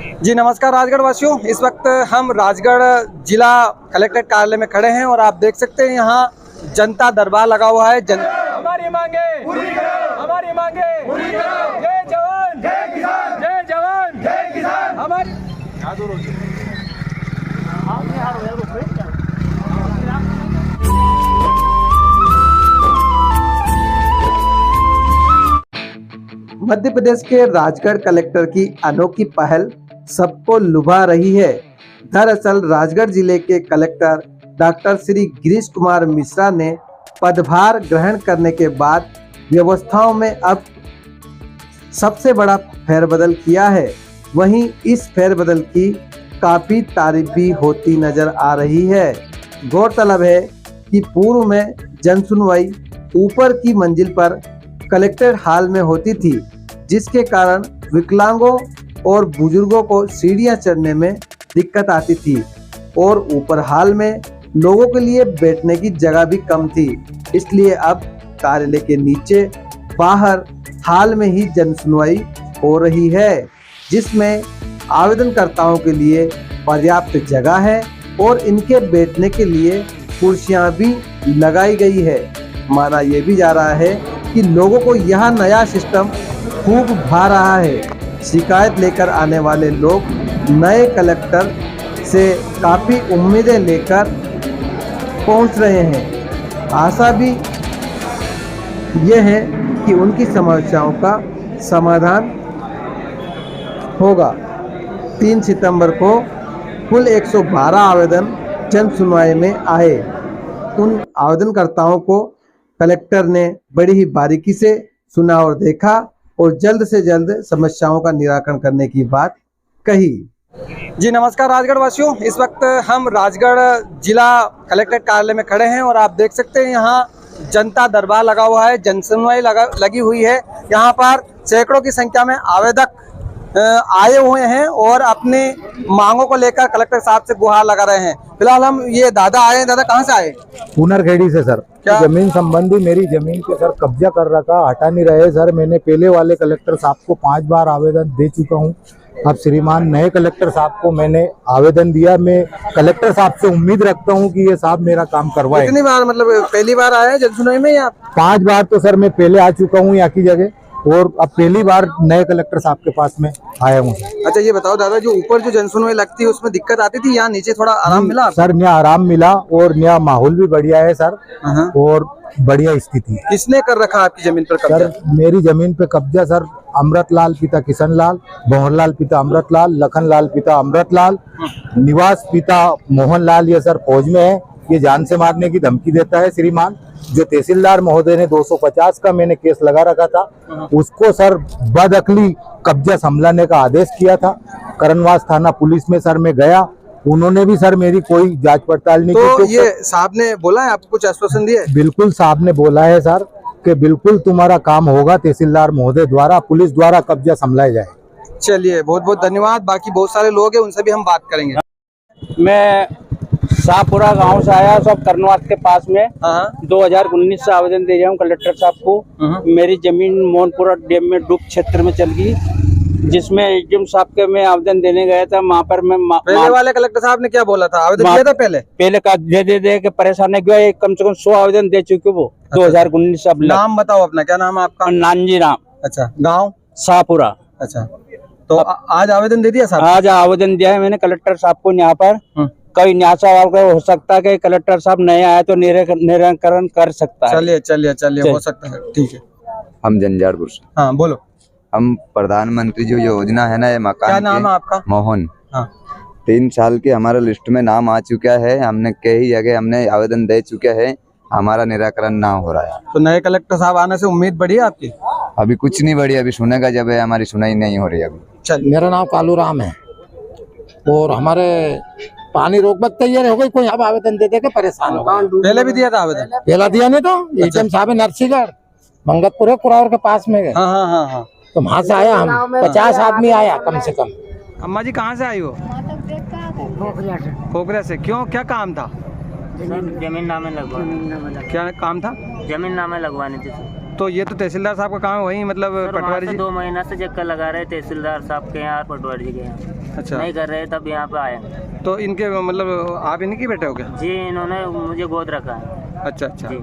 जी नमस्कार राजगढ़ वासियों, इस वक्त हम राजगढ़ जिला कलेक्ट्रेट कार्यालय में खड़े हैं और आप देख सकते हैं यहाँ जनता दरबार लगा हुआ है। हमारी मांगे पूरी करो, हमारी मांगे पूरी करो। जय जवान जय किसान, जय जवान जय किसान। हमारी मध्य प्रदेश के राजगढ़ कलेक्टर की अनोखी पहल सबको लुभा रही है। दरअसल राजगढ़ जिले के कलेक्टर डॉक्टर श्री गिरीश कुमार मिश्रा ने पदभार ग्रहण करने के बाद व्यवस्थाओं में अब सबसे बड़ा फेरबदल किया है। वहीं इस फेरबदल की काफी तारीफ भी होती नजर आ रही है। गौरतलब है कि पूर्व में जनसुनवाई ऊपर की मंजिल पर कलेक्ट्रेट हॉल में होती थी, जिसके कारण विकलांगों और बुजुर्गों को सीढ़ियां चढ़ने में दिक्कत आती थी और ऊपर हॉल में लोगों के लिए बैठने की जगह भी कम थी। इसलिए अब कार्यालय के नीचे बाहर हॉल में ही जनसुनवाई हो रही है, जिसमें आवेदनकर्ताओं के लिए पर्याप्त जगह है और इनके बैठने के लिए कुर्सियां भी लगाई गई है। माना यह भी जा रहा है कि लोगों को यह नया सिस्टम खूब भा रहा है। शिकायत लेकर आने वाले लोग नए कलेक्टर से काफ़ी उम्मीदें लेकर पहुंच रहे हैं। आशा भी यह है कि उनकी समस्याओं का समाधान होगा। 3 सितंबर को कुल 112 आवेदन जन सुनवाई में आए। उन आवेदनकर्ताओं को कलेक्टर ने बड़ी ही बारीकी से सुना और देखा और जल्द से जल्द समस्याओं का निराकरण करने की बात कही। जी नमस्कार राजगढ़ वासियों, इस वक्त हम राजगढ़ जिला कलेक्ट्रेट कार्यालय में खड़े हैं और आप देख सकते हैं यहाँ जनता दरबार लगा हुआ है, जनसुनवाई लगी हुई है। यहाँ पर सैकड़ों की संख्या में आवेदक आए हुए हैं और अपने मांगों को लेकर कलेक्टर साहब से गुहार लगा रहे हैं। फिलहाल हम ये दादा आए हैं। दादा कहाँ से आए? पुनरखेड़ी से सर। क्या जमीन संबंधी मेरी जमीन पे सर कब्जा कर रखा, हटा नहीं रहे सर। मैंने पहले वाले कलेक्टर साहब को 5 बार आवेदन दे चुका हूँ। अब श्रीमान नए कलेक्टर साहब को मैंने आवेदन दिया। मैं कलेक्टर साहब से उम्मीद रखता हूँ कि ये साहब मेरा काम करवाए। कितनी बार, मतलब पहली बार आए जनसुनवाई में या 5 बार? तो सर मैं पहले आ चुका हूँ यहाँ की जगह और अब पहली बार नए कलेक्टर साहब के पास में आया हूँ। अच्छा ये बताओ दादा, जो ऊपर जो जनसुनवाई लगती है उसमें दिक्कत आती थी, यहाँ नीचे थोड़ा आराम मिला? सर यहाँ आराम मिला और यहाँ माहौल भी बढ़िया है सर और बढ़िया स्थिति। किसने कर रखा आपकी जमीन पर कब्जा? सर मेरी जमीन पे कब्जा सर अमृतलाल पिता किशनलाल, भंवरलाल पिता अमृतलाल, लखनलाल पिता अमृतलाल, निवास पिता मोहनलाल, ये सर फौज में है। ये जान से मारने की धमकी देता है श्रीमान। जो तहसीलदार महोदय ने 250 का मैंने केस लगा रखा था, उसको सर बदअकली कब्जा संभालने का आदेश किया था। करणवास थाना पुलिस में सर मैं गया, उन्होंने भी सर मेरी कोई जांच पड़ताल नहीं की। तो ये साहब ने बोला है आपको, कुछ आश्वासन दिया? बिल्कुल साहब ने बोला है सर कि बिल्कुल तुम्हारा काम होगा, तहसीलदार महोदय द्वारा, पुलिस द्वारा कब्जा संभाला जाए। चलिए बहुत बहुत धन्यवाद। बाकी बहुत सारे लोग हैं, उनसे भी हम बात करेंगे। मैं शाहपुरा गांव से आया, सब करनवास के पास में। 2019 से आवेदन दे रहा हूँ कलेक्टर साहब को। मेरी जमीन मोहनपुरा डैम में डूब क्षेत्र में चल गई, जिसमें एसडीएम साहब के मैं आवेदन देने गया था। वहाँ पर मैं पहले वाले कलेक्टर साहब ने क्या बोला था? आवेदन दिया था पहले का दे के परेशान है। कम से कम 100 आवेदन दे चुके वो। 2019 से। नाम बताओ अपना, क्या नाम है आपका? नानजी राम। अच्छा, गाँव? शाहपुरा। अच्छा, तो आज आवेदन दे दिया साहब? आज आवेदन दिया है मैंने कलेक्टर साहब को। यहाँ पर कई न्यासा हो सकता है कि कलेक्टर साहब नए आए तो निराकरण कर सकता है। चलिए हो सकता है, ठीक है। हम जंजारपुर से। हाँ बोलो। हम प्रधानमंत्री जो योजना है ना, ये मकान, क्या नाम है आपका? मोहन। हाँ। 3 साल के हमारे लिस्ट में नाम आ चुका है। हमने कई जगह हमने आवेदन दे चुके हैं, हमारा निराकरण ना हो रहा है। तो नए कलेक्टर साहब आने से उम्मीद बढ़ी है आपकी? अभी कुछ नहीं बढ़ी, अभी सुनेगा जब है, हमारी सुनाई नहीं हो रही अभी। चलिए। मेरा नाम कालू राम है और हमारे पानी रोक तैयार हो गई। कोई अब आवेदन दे के परेशान होगा। पहले भी दिया था आवेदन? पहला दिया नहीं तो एसडीएम साहब नरसिंहगढ़ मंगतपुर है, कुरावर के पास में। हाँ। तो वहाँ से आया हम, 50 आदमी आया कम से कम। अम्मा जी कहाँ से आई हो? खोखरा से। क्यों, क्या काम था? जमीन नामे लगवानी। क्या काम था? जमीन नामे लगवानी थी। तो ये तो तहसीलदार साहब का काम है, वही मतलब सर, वहाँ पटवारी से जी। 2 महीना से चक्कर लगा रहे तहसीलदार साहब के यहाँ और पटवारी जी के यहाँ, अच्छा, नहीं कर रहे, तब यहाँ पे आए। तो इनके मतलब आप इनकी बेटे हो क्या? जी, इन्होंने मुझे गोद रखा है। अच्छा अच्छा, जी,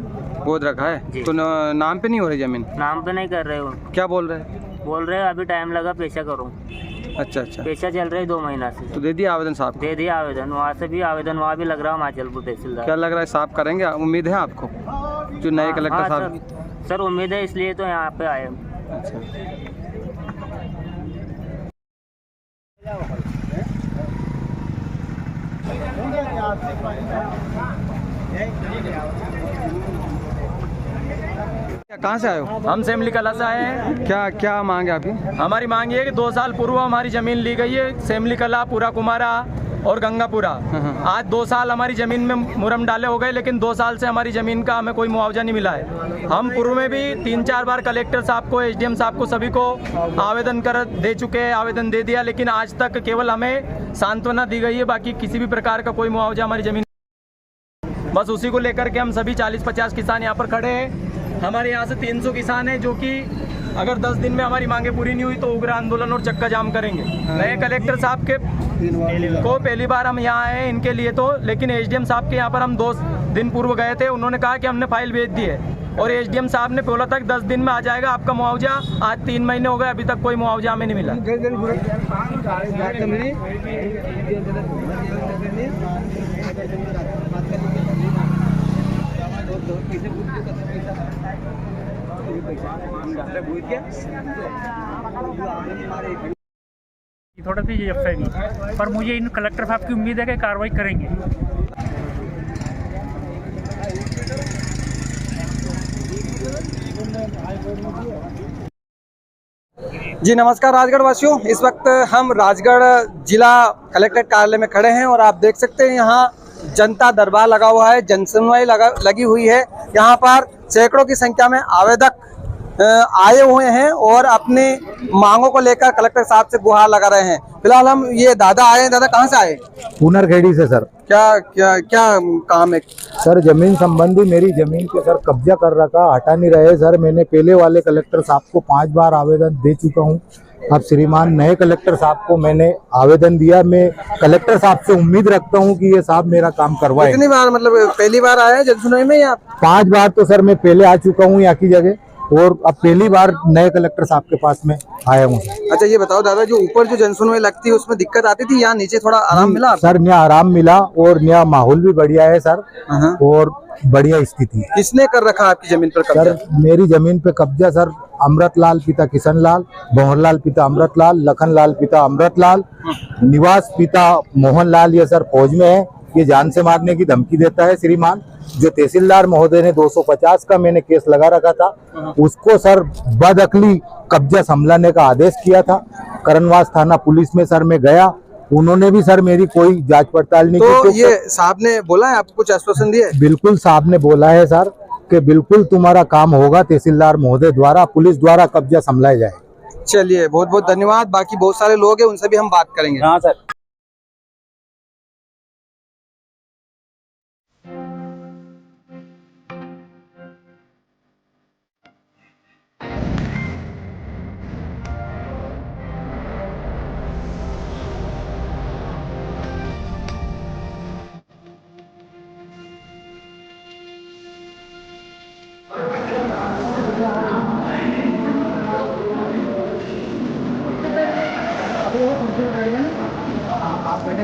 गोद रखा है। जी। तो नाम पे नहीं हो रही जमीन? नाम पे नहीं कर रहे हो, क्या बोल रहे हैं? बोल रहे अभी टाइम लगा, पेशा करो। अच्छा अच्छा, पेशा चल रही 2 महीना से। तो दे दिया आवेदन साहब को? दे दिया आवेदन, वहाँ से भी आवेदन वहाँ भी लग रहा है हिमाचलपुर तहसीलदार। क्या लग रहा है साहब करेंगे? उम्मीद है आपको जो नए कलेक्टर हाँ, साहब? सर उम्मीद है, इसलिए तो यहाँ पे आए। अच्छा, कहाँ से आए हो? हम सेमली कला से आए हैं। क्या क्या मांग है आपकी? हमारी मांग ये है कि 2 साल पूर्व हमारी जमीन ली गई है, सेमली कला, पूरा कुमारा और गंगापुरा। आज 2 साल हमारी जमीन में मुरम डाले हो गए, लेकिन 2 साल से हमारी जमीन का हमें कोई मुआवजा नहीं मिला है। हम पूर्व में भी 3-4 बार कलेक्टर साहब को, एसडीएम साहब को, सभी को आवेदन कर दे चुके हैं, आवेदन दे दिया, लेकिन आज तक केवल हमें सांत्वना दी गई है, बाकी किसी भी प्रकार का कोई मुआवजा हमारी जमीन। बस उसी को लेकर के हम सभी 40-50 किसान यहाँ पर खड़े हैं। हमारे यहाँ से 300 किसान हैं जो कि अगर 10 दिन में हमारी मांगे पूरी नहीं हुई तो उग्र आंदोलन और चक्का जाम करेंगे। नए कलेक्टर साहब के को पहली बार हम यहाँ आए हैं इनके लिए तो, लेकिन एसडीएम साहब के यहाँ पर हम 2 दिन पूर्व गए थे। उन्होंने कहा कि हमने फाइल भेज दी है और एसडीएम साहब ने बोला था कि 10 दिन में आ जाएगा आपका मुआवजा। आज 3 महीने हो गए, अभी तक कोई मुआवजा हमें नहीं मिला। थोड़ा सी ये अफसर नहीं, पर मुझे इन कलेक्टर साहब की उम्मीद है कि कार्रवाई करेंगे। जी नमस्कार राजगढ़ वासियों, इस वक्त हम राजगढ़ जिला कलेक्टर कार्यालय में खड़े हैं और आप देख सकते हैं यहाँ जनता दरबार लगा हुआ है, जनसुनवाई लगी हुई है। यहाँ पर सैकड़ों की संख्या में आवेदक आए हुए हैं और अपने मांगों को लेकर कलेक्टर साहब से गुहार लगा रहे हैं। फिलहाल हम ये दादा आए हैं। दादा कहाँ से आए? पुनरखेड़ी से सर। क्या क्या क्या काम है? सर जमीन संबंधी मेरी जमीन पे सर कब्जा कर रखा, हटा नहीं रहे सर। मैंने पहले वाले कलेक्टर साहब को 5 बार आवेदन दे चुका हूँ। अब श्रीमान नए कलेक्टर साहब को मैंने आवेदन दिया। मैं कलेक्टर साहब से उम्मीद रखता हूँ कि ये साहब मेरा काम करवाए। कितनी बार, मतलब पहली बार आए हैं जनसुनवाई में या? 5 बार तो सर मैं पहले आ चुका हूँ यहाँ की जगह, और अब पहली बार नए कलेक्टर साहब के पास में आया हूँ। अच्छा ये बताओ दादा, जो ऊपर जो जनसुनवाई लगती है उसमें दिक्कत आती थी या नीचे थोड़ा आराम मिला? सर यहाँ आराम मिला और यहाँ माहौल भी बढ़िया है सर, और बढ़िया स्थिति। किसने कर रखा आपकी जमीन पर कब्जा? सर मेरी जमीन पे कब्जा सर अमृतलाल पिता किशनलाल, भंवरलाल पिता अमृतलाल, लखनलाल पिता अमृतलाल, निवास पिता मोहनलाल, ये सर फौज में है। ये जान से मारने की धमकी देता है श्रीमान। जो तहसीलदार महोदय ने 250 का मैंने केस लगा रखा था, उसको सर बदअकली कब्जा संभालने का आदेश किया था। करणवास थाना पुलिस में सर मैं गया, उन्होंने भी सर मेरी कोई जांच पड़ताल नहीं की। तो ये साहब ने बोला है आपको, कुछ आश्वासन दिए? बिल्कुल साहब ने बोला है सर कि बिल्कुल तुम्हारा काम होगा, तहसीलदार महोदय द्वारा, पुलिस द्वारा कब्जा संभाला जाए। चलिए बहुत बहुत धन्यवाद। बाकी बहुत सारे लोग हैं, उनसे भी हम बात करेंगे। हाँ सर। आप बैठे